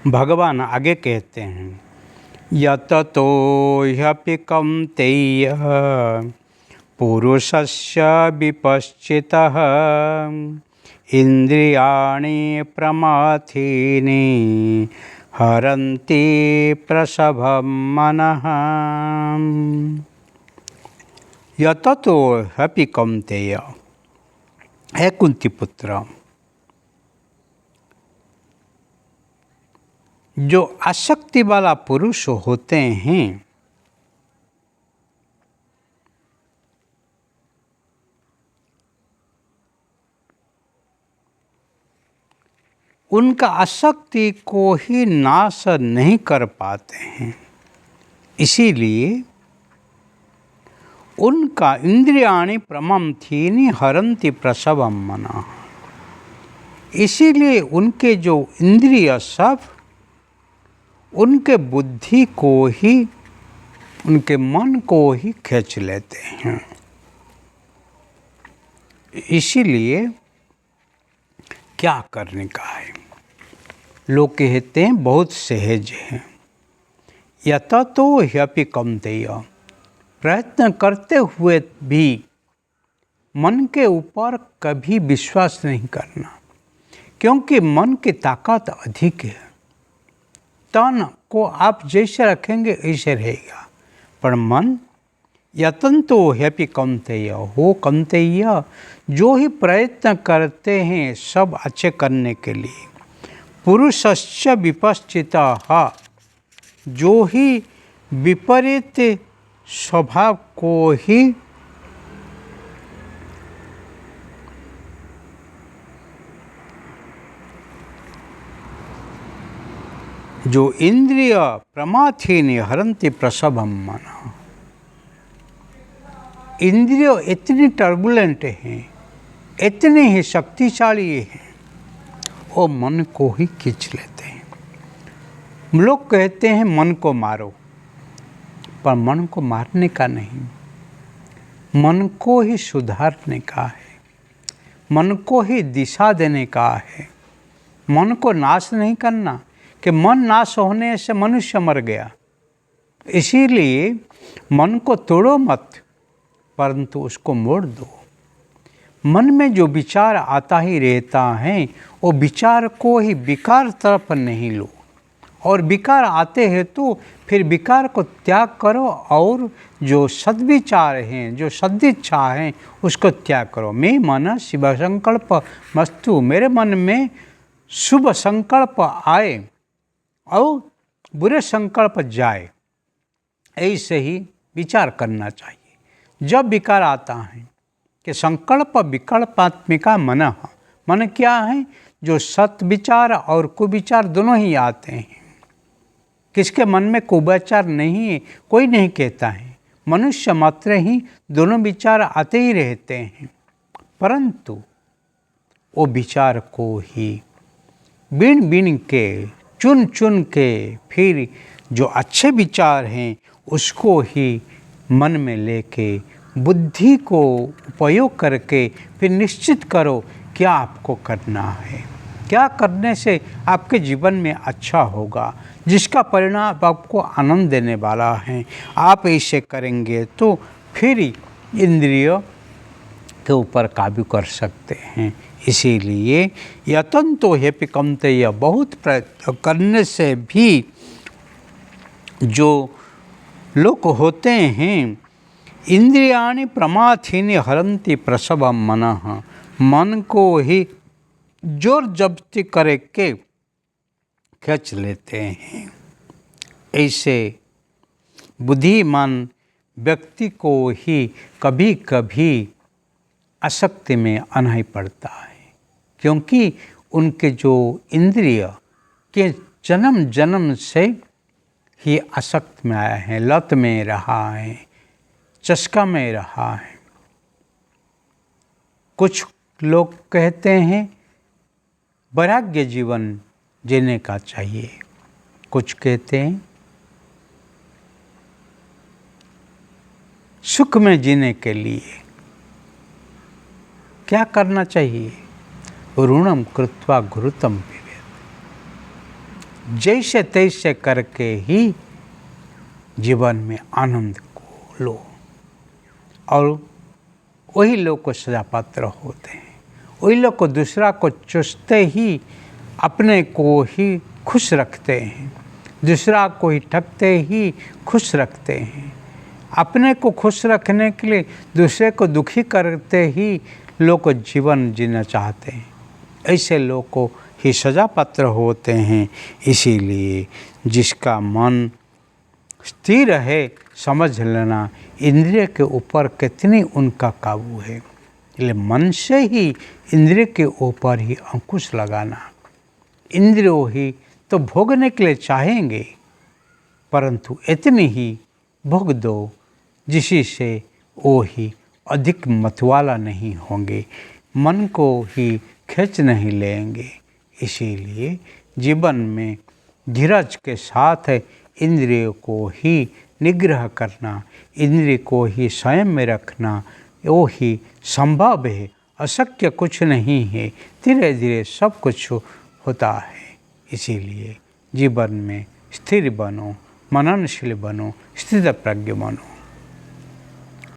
भगवान आगे कहते हैं, यततो ह्यपि कौन्तेय पुरुषस्य विपश्चितः इंद्रियाणि प्रमाथीनि हरन्ति प्रसभं मनः। यततो ह्यपि कौन्तेय, हे कुंती पुत्र, जो आसक्ति वाला पुरुष होते हैं उनका आसक्ति को ही नाश नहीं कर पाते हैं, इसीलिए उनका इंद्रियाणि प्रमथीनि हरन्ति प्रसवम मनः, इसीलिए उनके जो इंद्रिय सब उनके बुद्धि को ही, उनके मन को ही खींच लेते हैं। इसीलिए क्या करने का है, लोग कहते हैं बहुत सहज है। यततो ह्यपि कौन्तेय, प्रयत्न करते हुए भी मन के ऊपर कभी विश्वास नहीं करना, क्योंकि मन की ताकत अधिक है। तन को आप जैसे रखेंगे ऐसे रहेगा, पर मन यतन्तो ह्यपि कौन्तेय, हो कौन्तेय, जो ही प्रयत्न करते हैं सब अच्छे करने के लिए, पुरुषस्य विपश्चितः, जो ही विपरीत स्वभाव को ही जो इंद्रिय प्रमाथीनि हरन्ति प्रसभम मनः, इंद्रिय इतनी टर्बुलेंट हैं, इतने ही शक्तिशाली हैं, वो मन को ही खींच लेते हैं। लोग कहते हैं मन को मारो, पर मन को मारने का नहीं, मन को ही सुधारने का है, मन को ही दिशा देने का है। मन को नाश नहीं करना, कि मन नाश होने से मनुष्य मर गया। इसीलिए मन को तोड़ो मत, परंतु उसको मोड़ दो। मन में जो विचार आता ही रहता है, वो विचार को ही विकार तरफ नहीं लो, और विकार आते हैं तो फिर विकार को त्याग करो, और जो सद्विचार हैं, जो सदिच्छा हैं, उसको त्याग करो। मैं मन शुभ संकल्प मस्तु, मेरे मन में शुभ संकल्प आए और बुरे संकल्प जाए, ऐसे ही विचार करना चाहिए। जब विकार आता है कि संकल्प विकल्पात्मिका मन, मन क्या है, जो सत विचार और कुविचार दोनों ही आते हैं। किसके मन में कुविचार नहीं है, कोई नहीं कहता है, मनुष्य मात्र ही दोनों विचार आते ही रहते हैं, परंतु वो विचार को ही बीन बीन के, चुन चुन के, फिर जो अच्छे विचार हैं उसको ही मन में लेके बुद्धि को उपयोग करके फिर निश्चित करो क्या आपको करना है, क्या करने से आपके जीवन में अच्छा होगा, जिसका परिणाम आपको आनंद देने वाला है। आप ऐसे करेंगे तो फिर इंद्रिय के ऊपर काबू कर सकते हैं। इसीलिए यतन्तो ह्यपि कौन्तेय, बहुत प्रयत्न करने से भी जो लोग होते हैं, इंद्रियाणि प्रमाथीनि हरन्ति प्रसभम मनः, मन को ही जोर जब्ती करके खींच लेते हैं। ऐसे बुद्धिमान व्यक्ति को ही कभी कभी आसक्ति में आना ही पड़ता है, क्योंकि उनके जो इंद्रिय के जन्म जन्म से ही आसक्त में आया है, लत में रहा है, चस्का में रहा है। कुछ लोग कहते हैं वैराग्य जीवन जीने का चाहिए, कुछ कहते हैं सुख में जीने के लिए क्या करना चाहिए, ऋणम कृत्वा घृतम पिबेत, जैसे तैसे करके ही जीवन में आनंद को लो, और वही लोग को सजा पात्र होते हैं। वही लोग को दूसरा को चूसते ही अपने को ही खुश रखते हैं, दूसरा को ही ठगते ही खुश रखते हैं। अपने को खुश रखने के लिए दूसरे को दुखी करते ही लोग को जीवन जीना चाहते हैं। ऐसे लोग को ही सजा पात्र होते हैं। इसीलिए जिसका मन स्थिर है, समझ लेना इंद्रिय के ऊपर कितनी उनका काबू है। इसलिए मन से ही इंद्रिय के ऊपर ही अंकुश लगाना। इंद्रियों ही तो भोगने के लिए चाहेंगे, परंतु इतनी ही भोग दो जिसी से वो ही अधिक मतवाला नहीं होंगे, मन को ही खींच नहीं लेंगे। इसीलिए जीवन में धीरज के साथ इंद्रियों को ही निग्रह करना, इंद्रिय को ही स्वयं में रखना, वो ही संभव है। अशक्य कुछ नहीं है, धीरे धीरे सब कुछ होता है। इसीलिए जीवन में स्थिर बनो, मननशील बनो, स्थित प्रज्ञ बनो।